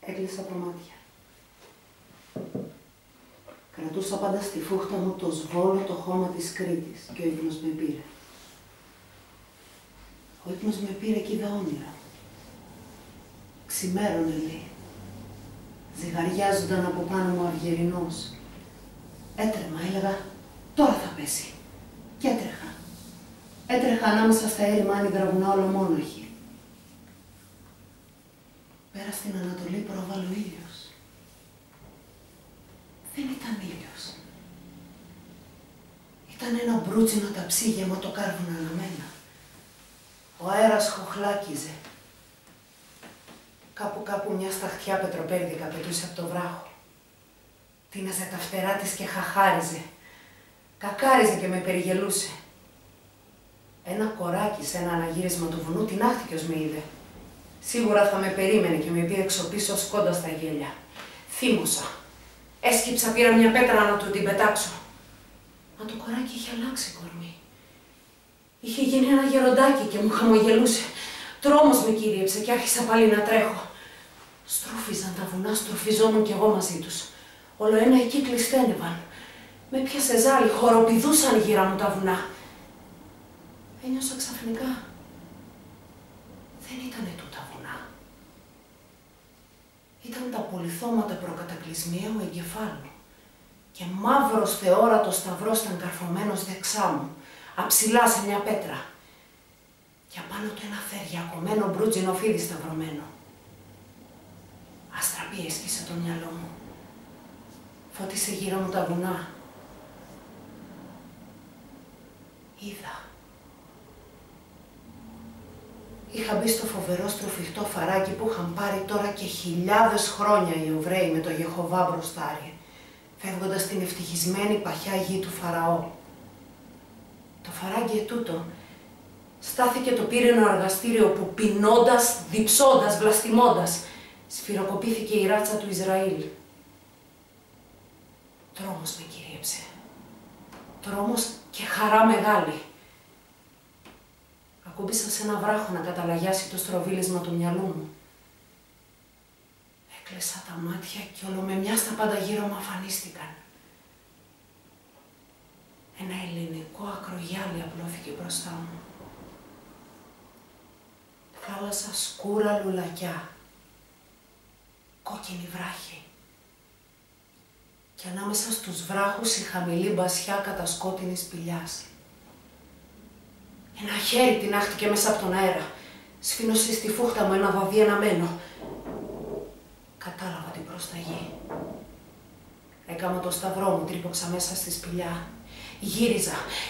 Έκλεισα τα μάτια. Κρατούσα πάντα στη φούχτα μου το σβόλο το χώμα της Κρήτης και ο ύπνος με πήρε. Ο ύπνος με πήρε και είδα όνειρα. Ξημέρωνε, λέει. Ζυγαριάζονταν από πάνω μου αυγερινός. Έτρεμα, έλεγα, τώρα θα πέσει. Κι έτρεχα. Έτρεχα ανάμεσα στα έρημα άνυδρα βουνά ολομόναχη. Πέρα στην Ανατολή πρόβαλε ο ήλιος. Δεν ήταν ήλιος. Ήταν ένα μπρούτσινο ταψί γεμάτο κάρβουνα αναμένα. Ο αέρας χοχλάκιζε. Κάπου μια σταχτιά πετροπέρδικα πετούσε από το βράχο. Τίναζε τα φτερά της και χαχάριζε. Κακάριζε και με περιγελούσε. Ένα κοράκι σε ένα αναγύρισμα του βουνού τινάχτηκε ως με είδε. Σίγουρα θα με περίμενε και με πήρε εξωπίσω σκόντας στα γέλια. Θύμωσα. Έσκυψα, πήρα μια πέτρα να του την πετάξω. Μα το κοράκι είχε αλλάξει κορμί. Είχε γίνει ένα γεροντάκι και μου χαμογελούσε. Τρόμος με κύριεψε και άρχισα πάλι να τρέχω. Στρούφιζαν τα βουνά, στρουφιζόμουν κι εγώ μαζί τους. Όλο ένα εκεί κλειστένευαν. Με πιάσε ζάλι, χοροπηδούσαν γύρω μου τα βουνά. Ένιωσα ξαφνικά. Δεν ήτανε τούτα βουνά. Ήταν τα πολυθώματα προκατακλυσμιαίου εγκεφάλου. Και μαύρος θεόρατος σταυρός ήταν καρφωμένος δεξά μου, αψηλά σε μια πέτρα. Και απάνω του ένα θεριακωμένο μπρούτζινο φίδι σταυρωμένο. Αστραπή έσκησε το μυαλό μου. Φώτισε γύρω μου τα βουνά. Είδα. Είχα μπει στο φοβερό στροφιχτό φαράκι που είχαν πάρει τώρα και χιλιάδες χρόνια οι Εβραίοι με το Γεχοβά μπροστάρι, φεύγοντας την ευτυχισμένη παχιά γη του Φαραώ. Το φαράγγι ετούτο στάθηκε το πύρινο εργαστήριο που πεινώντας, διψώντας, βλαστημώντας, σφυροκοπήθηκε η ράτσα του Ισραήλ. Τρόμος με κυρίεψε. Τρόμος και χαρά μεγάλη. Ακούμπησα σε ένα βράχο να καταλαγιάσει το στροβίλισμα του μυαλού μου. Έκλεισα τα μάτια και ολομεμιάς τα πάντα γύρω μου αφανίστηκαν. Ένα ελληνικό ακρογιάλι απλώθηκε μπροστά μου. Θάλασσα σκούρα λουλακιά. Κόκκινη βράχη. Και ανάμεσα στους βράχους η χαμηλή μπασιά κατασκότεινης σπηλιάς. Ένα χέρι τινάχτηκε μέσα από τον αέρα. Σφήνωσε στη φούχτα μου ένα βαδί αναμένο. Κατάλαβα την προσταγή. Έκαμα το σταυρό μου, τρύπωξα μέσα στη σπηλιά.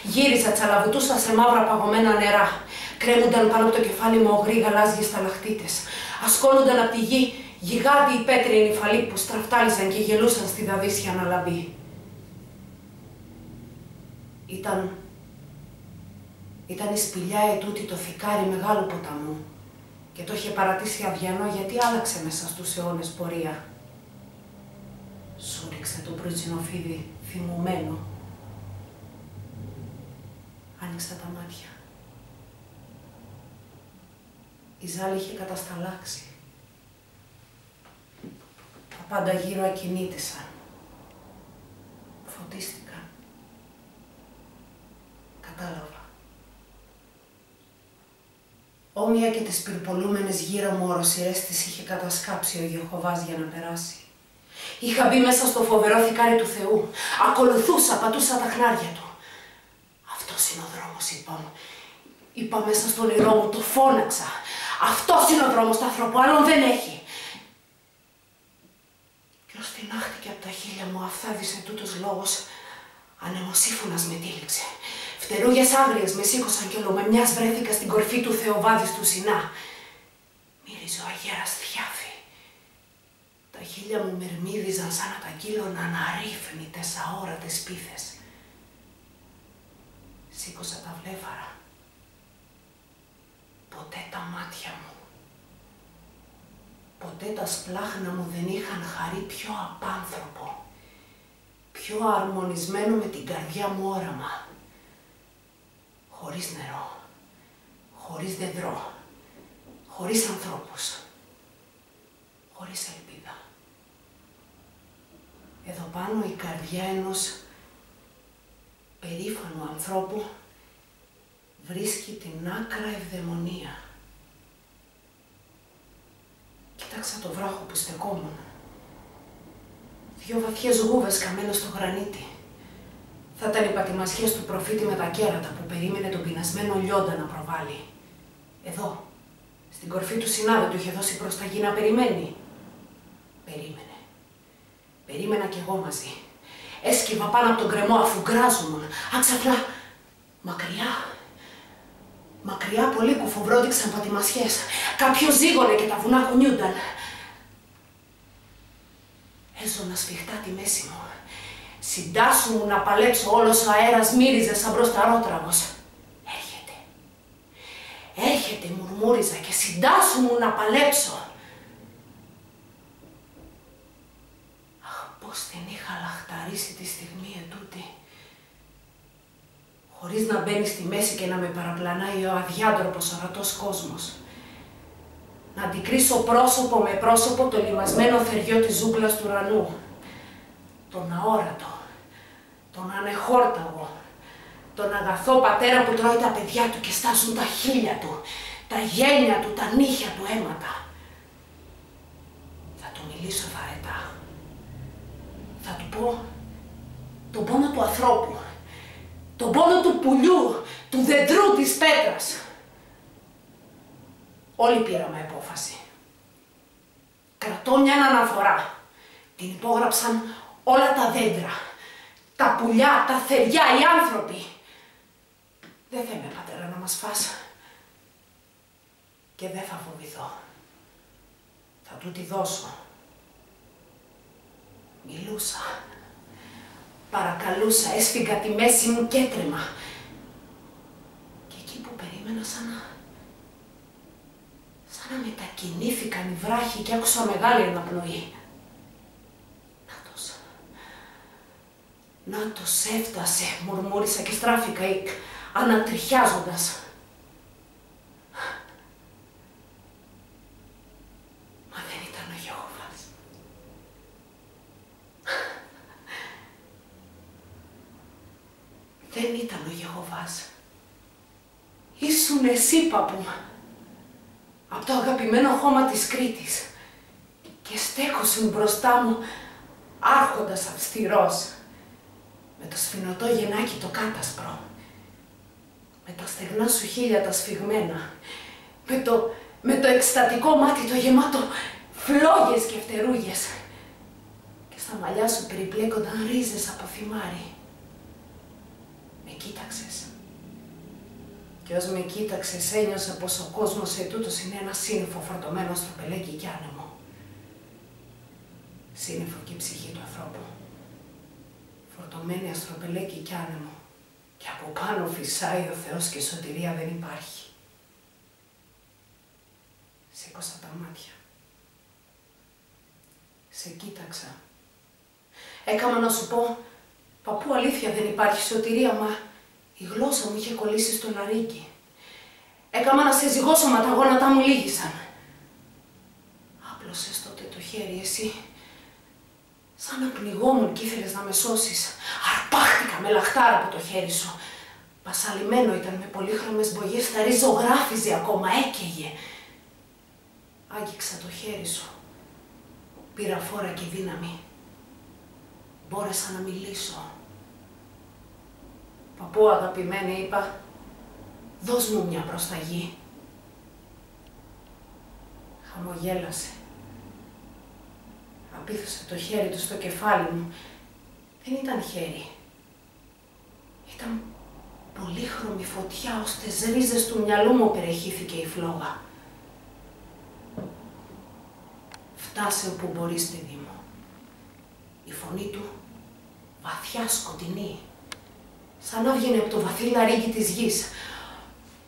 Γύριζα, τσαλαβουτούσα σε μαύρα παγωμένα νερά. Κρέμουνταν πάνω από το κεφάλι μου ογροί γαλάζιες σταλαχτίτες. Ασκώνονταν από τη γη γιγάντιοι πέτρινοι φαλοί που στραφτάλιζαν και γελούσαν στη δαδίσια αναλαμπή. Ήταν η σπηλιά ετούτη το θικάρι μεγάλου ποταμού και το είχε παρατήσει αδιανό γιατί άλλαξε μέσα στους αιώνες πορεία. Σούριξε το προύτσινο φίδι, θυμωμένο. Άνοιξα τα μάτια. Η ζάλη είχε κατασταλάξει. Τα πάντα γύρω ακινήτησαν. Φωτίστηκαν. Κατάλαβα. Όμοια και τις πυρπολούμενες γύρω μου οροσειρές της είχε κατασκάψει ο Γεχοβάς για να περάσει. Είχα μπει μέσα στο φοβερό θικάρι του Θεού. Ακολουθούσα, πατούσα τα χνάρια του. Αυτός είναι ο δρόμος, είπα μου. Είπα μέσα στον όνειρό μου, το φώναξα. Αυτός είναι ο δρόμος του ανθρώπου, άλλον δεν έχει. Κι ως τινάχτηκε από τα χείλια μου αφθάδισε τούτος λόγος. Ανεμοσύφωνας με τύλιξε. Φτερούγες άγριες με σήκωσαν κι ολομεμιάς βρέθηκα στην κορφή του Θεοβάδης του Σινά. Μύριζε ο αγέρας θιάφη. Τα χείλια μου μερμύδιζαν σαν να τα κύλωναν αρρύθμιτες αόρατες πίθες. Σήκωσα τα βλέφαρα. Ποτέ τα μάτια μου, ποτέ τα σπλάχνα μου δεν είχαν χαρεί πιο απάνθρωπο, πιο αρμονισμένο με την καρδιά μου όραμα. Χωρίς νερό, χωρίς δεντρό, χωρίς ανθρώπους, χωρίς ελπίδα. πάνω η καρδιά ενός περήφανου ανθρώπου βρίσκει την άκρα ευδαιμονία. Κοίταξα το βράχο που στεκόμουν. 2 βαθιές γούβες καμένες στο γρανίτι. Θα ήταν οι πατημασιές του προφήτη με τα κέρατα που περίμενε τον πεινασμένο Λιόντα να προβάλλει. Εδώ, στην κορφή του Σινά, του είχε δώσει προσταγή να περιμένει. Περίμενε. Περίμενα κι εγώ μαζί. Έσκυβα πάνω από τον κρεμό αφού γκράζουμουν. Άξαφνα, μακριά πολύ κουφοβρόντιξαν πατημασιές. Κάποιος ζήγωνε και τα βουνά κουνιούνταν. Έζωνα σφιχτά τη μέση μου. Συντάσσου να παλέψω, όλος ο αέρας μύριζε σαν μπροσταρότραβος. Έρχεται, μουρμούριζα και συντάσσου να παλέψω. Αχ, πώς την είχα λαχταρίσει τη στιγμή ετούτη. Χωρίς να μπαίνει στη μέση και να με παραπλανάει ο αδιάντροπος ορατός κόσμος. Να αντικρίσω πρόσωπο με πρόσωπο το λιμασμένο θεριό της ζούγκλας του ουρανού. Τον αόρατο, τον ανεχόρταγο, τον αγαθό πατέρα που τρώει τα παιδιά του και στάζουν τα χείλια του, τα γένια του, τα νύχια του αίματα. Θα του μιλήσω βαρετά. Θα του πω τον πόνο του ανθρώπου, τον πόνο του πουλιού, του δεντρού της πέτρας. Όλοι πήραμε απόφαση. Κρατώ μια αναφορά. Την υπόγραψαν όλα τα δέντρα, τα πουλιά, τα θεριά, οι άνθρωποι. Δεν θέμε, πατέρα, να μας φας. Και δεν θα φοβηθώ. Θα του τη δώσω. Μιλούσα. Παρακαλούσα, έσφυγα τη μέση μου και έτρεμα. Και εκεί που περίμενα σαν να μετακινήθηκαν οι βράχοι και άκουσα μεγάλη αναπνοή. Νάτος έφτασε, μουρμούρισα και στράφηκα ανατριχιάζοντας. Μα δεν ήταν ο Γιεχόβας. Δεν ήταν ο Γιεχόβας. Ήσουν εσύ, παππού, από το αγαπημένο χώμα της Κρήτης και στέκωσουν μπροστά μου άρχοντας αυστηρός. Με το σφινωτό γενάκι το κάτασπρο, με τα στεγνά σου χείλια τα σφιγμένα, με το εκστατικό μάτι το γεμάτο φλόγες και φτερούγες και στα μαλλιά σου περιπλέκονταν ρίζες από θυμάρι. Με κοίταξες και ως με κοίταξες ένιωσα πως ο κόσμος ετούτος είναι ένα σύννεφο φορτωμένο στο πελέκι κι άνεμο. Σύννεφο και η ψυχή του ανθρώπου. Φορτωμένη αστροπελέκι κι άνεμο, και από πάνω φυσάει ο Θεός και η σωτηρία δεν υπάρχει. Σήκωσα τα μάτια. Σε κοίταξα. Έκαμα να σου πω, παππού, αλήθεια δεν υπάρχει σωτηρία, μα η γλώσσα μου είχε κολλήσει στο λαρύγγι. Έκαμα να σε ζυγώσω, μα τα γόνατά μου λύγησαν. Άπλωσες τότε το χέρι εσύ, σαν να πνιγόμουν κι ήθελες να με σώσεις. Αρπάχτηκα με λαχτάρα από το χέρι σου. Πασαλιμένο ήταν με πολύχρωμες μπογιές, τα ριζογράφιζε ακόμα, έκαιγε. Άγγιξα το χέρι σου. Πήρα φόρα και δύναμη. Μπόρεσα να μιλήσω. Παππού αγαπημένη, είπα, δώσ' μου μια προσταγή. Χαμογέλασε. Απίθωσε το χέρι του στο κεφάλι μου. Δεν ήταν χέρι. Ήταν πολύχρωμη φωτιά, ως τις ρίζες του μυαλού μου περιεχήθηκε η φλόγα. Φτάσε όπου μπορείς, παιδί μου. Η φωνή του βαθιά σκοτεινή, σαν να βγαίνει από το βαθύ λαρύγγι της γης.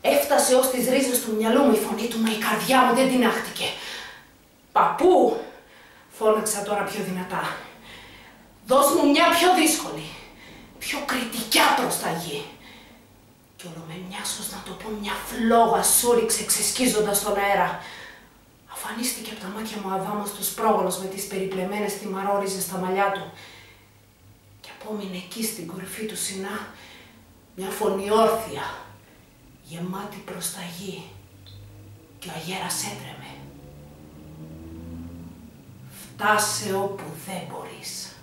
Έφτασε ως τις ρίζες του μυαλού μου η φωνή του, μα η καρδιά μου δεν την άχτηκε. «Παππού», φώναξα τώρα πιο δυνατά, «δώσ' μου μια πιο δύσκολη, πιο κριτικιά προσταγή». Κι όλο με μιάσος να το πω, μια φλόγα σούριξε ξεσκίζοντας τον αέρα. Αφανίστηκε από τα μάτια μου αδάμαστος πρόγονος με τις περιπλεμένες θυμαρόριζες στα μαλλιά του απόμεινε εκεί στην κορυφή του Σινά μια φωνή όρθια, γεμάτη προσταγή, και ο αγέρας έτρεμε. Φτάσε όπου δεν μπορείς.